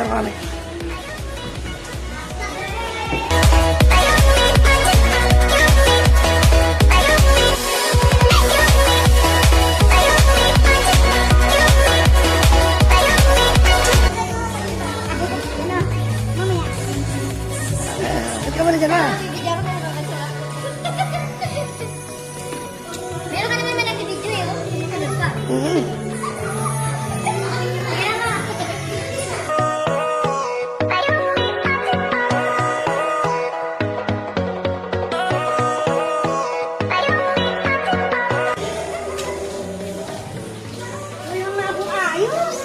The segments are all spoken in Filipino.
Picture kami. Ba't ka muna dyan na? Meron ka naman nag-video eh. Ano pa? Wala nga akong ayos.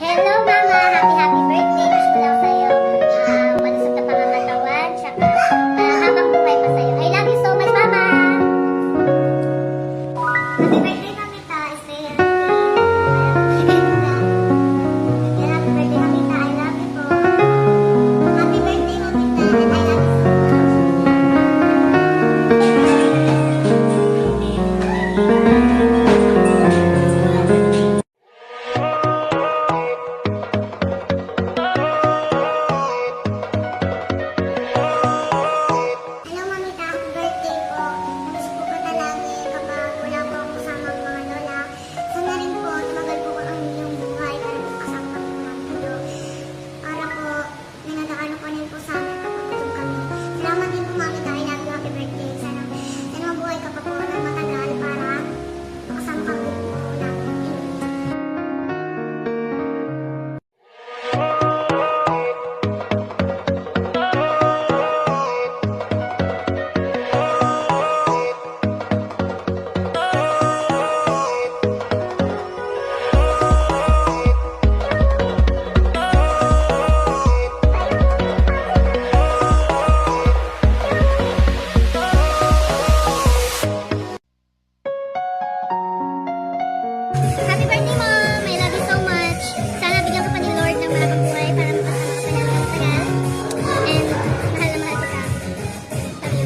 Hello, Mama! Happy birthday! Wish ko lang sa'yo malusog na pangangatawan, tsaka habang buhay pa sa'yo. I love you so much, Mama! Happy birthday, Mamita! Stay healthy! Happy birthday, Mamita! I love you po! Happy birthday, Mamita! And I love you so Hello, Mamita. Happy birthday po. Namiss po ka lagi kapag wala po ako kasama ang mga lola. Sana rin po, tumagal po ang inyong buhay para po kasama kami ng mundo. Para po, nanadaanan po rin po sa amin kapag gutom kami. Salamat din po, Mamita. I love you. Happy birthday. Sana mabuhay ka pa po ng matagal para makasama kami po ng inyong Happy birthday, Mom! I love you so much. Sana bigyan ka pa ni Lord ng mahabang buhay para makasama ka pa ng matagal. And mahal na mahal kita. Love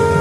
you.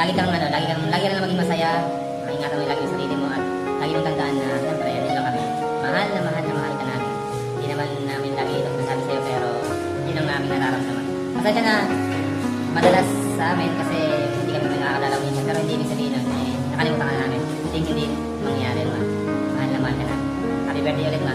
lagi ka lang maging masaya. Ingatan mo lagi yung sarili mo at lagi mong tandaan na siyempre, yan lang kami. Mahal ka namin. Hindi naman namin lagi ito masasabi sa'yo pero yun ang aming nararamdaman. Pasensya na madalas sa amin kasi hindi kami nakakadalaw minsan pero hindi ibig sabihin nun nakalimutan ka na namin. Hindi mangyayari ma. Mahal ka na. Happy birthday ulit ma.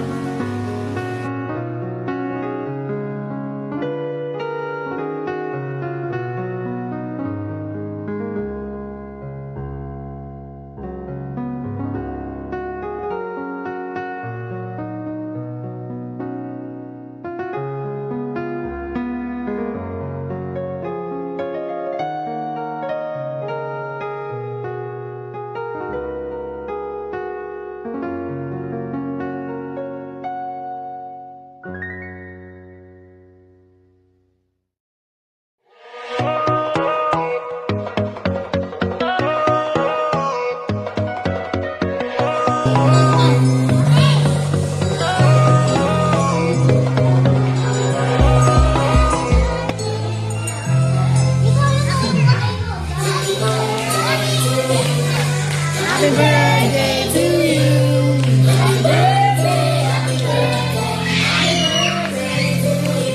Happy birthday to you. Happy birthday, happy birthday, happy birthday to you.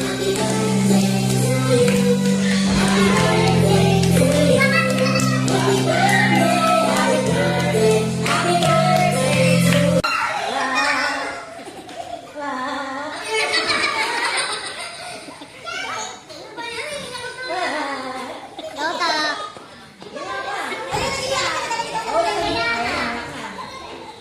Happy birthday to you. Happy birthday to you. Happy birthday, happy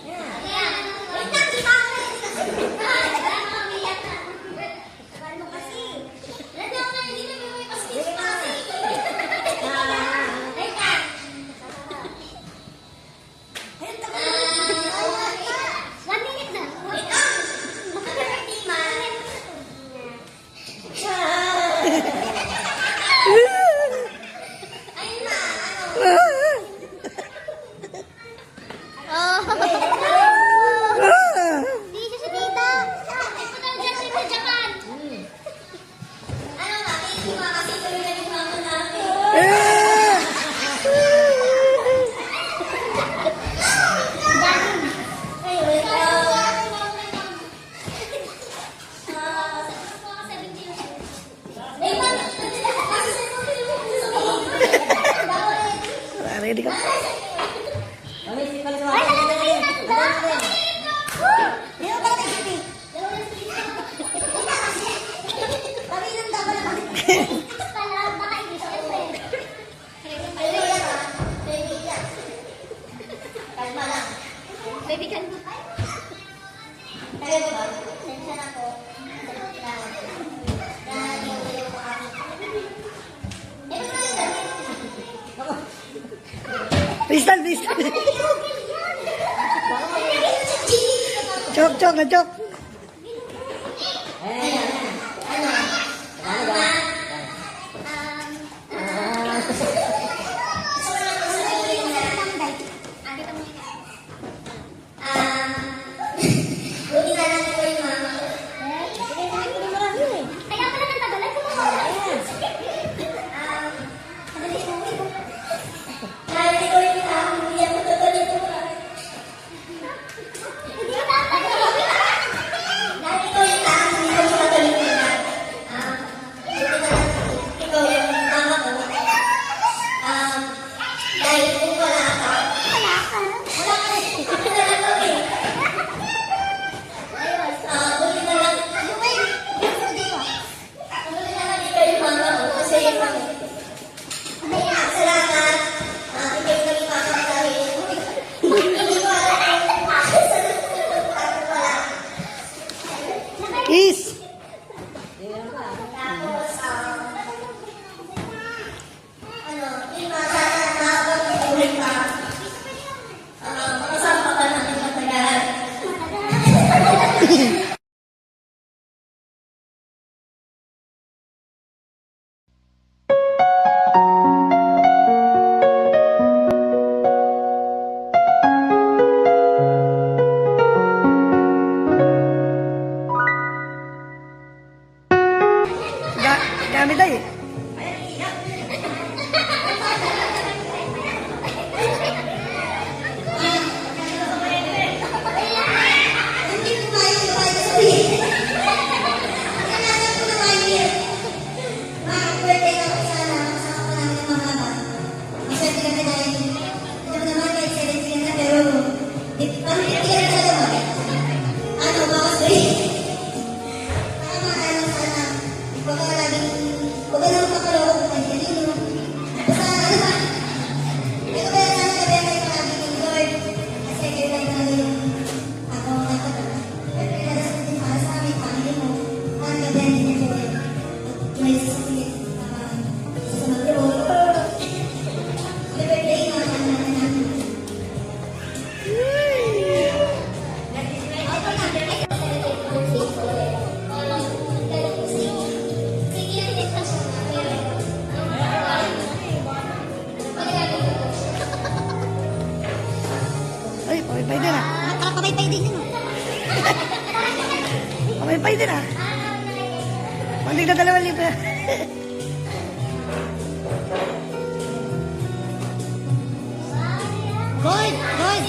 birthday to you. Ready ka? Crystal. Chok, na-chok. pwede na. Pandig na 2,000. Good, good.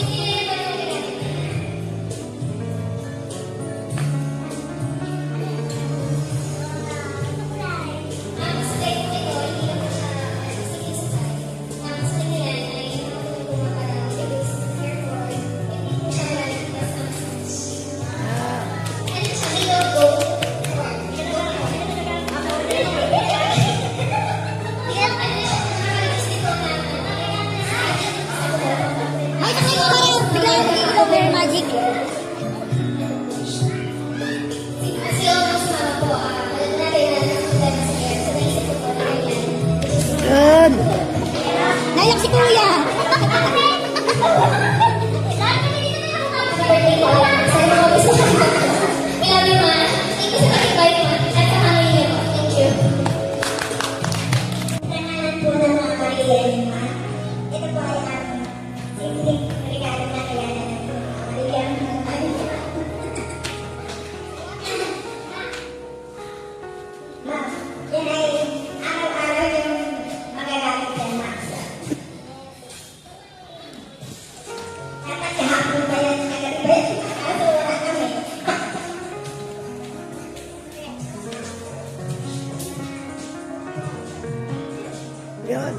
Magic. Good. Naiyak si Kuya. Yan ay araw-araw yung magagamit yan, Max. Dapat kahapon pa yan, kagabi pa yan. Kaso wala kami. Yun.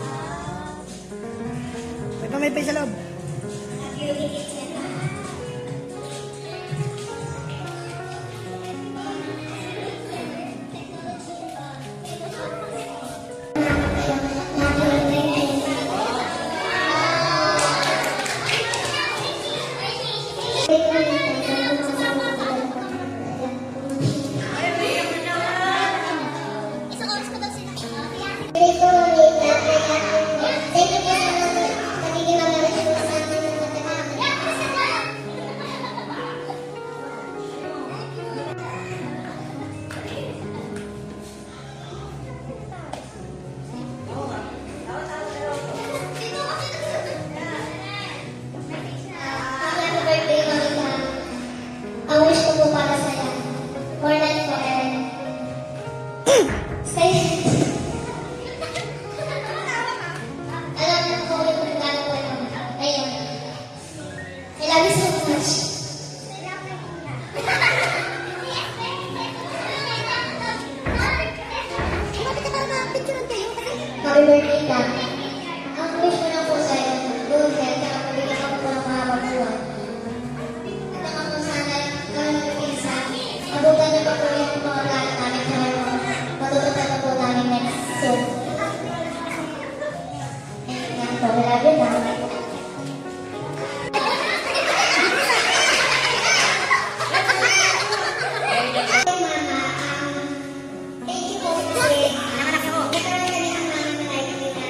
May pamay sa loob. Nag-iugigit siya na. Isang oras pa daw sila. Thank you po sa pagiging magaling po sa amin ng matanda. Happy birthday, Mamita. Ang wish ko po para sa'yo, more than forever. Stay. Alam mo ko yung regalo ko lang. Ayun. I love you so much. Happy birthday ka. Ang wish ko lang po sa'yo, good health, at mabigyan ka po ng mahabang buwan. At ang ako sana gawin mo pinsa, mabugan na pa po yung mga gala namin sa ngayon. Matutunan na po namin next soon. Yan po, I love you na. Mama, thank you po kasi nagkaroon kami ng mama na kayo kanina.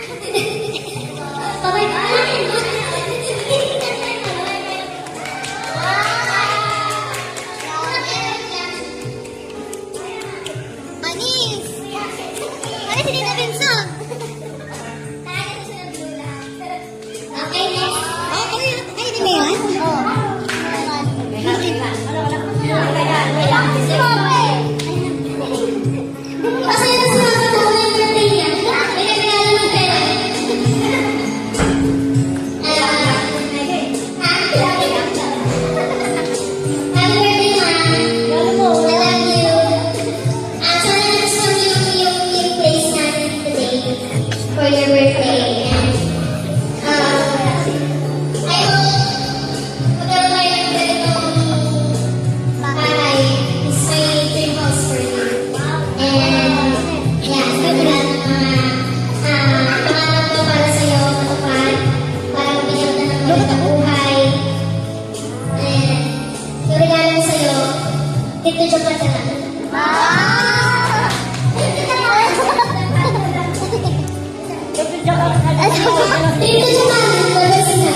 Anis! Ano si Tita Vincent? Okay, next. Ay, di ba yan? Oo. Si Mama eh. Masaya na sila sa taon ng birthday niya. May nagregalo ng pera. Happy birthday, Ma. I love you. Sana nagustuhan niyo yung place natin today for your birthday. And I hope magkaroon kayo ng ganitong bahay. It's my dream house for you. And yeah, sabi ko lahat ng mga pangarap ko para sa'yo, matupad, para mabigyan ka ng magandang buhay. And yung regalo ko sa'yo, dito Japan ka lang. Dito Japan, babas na.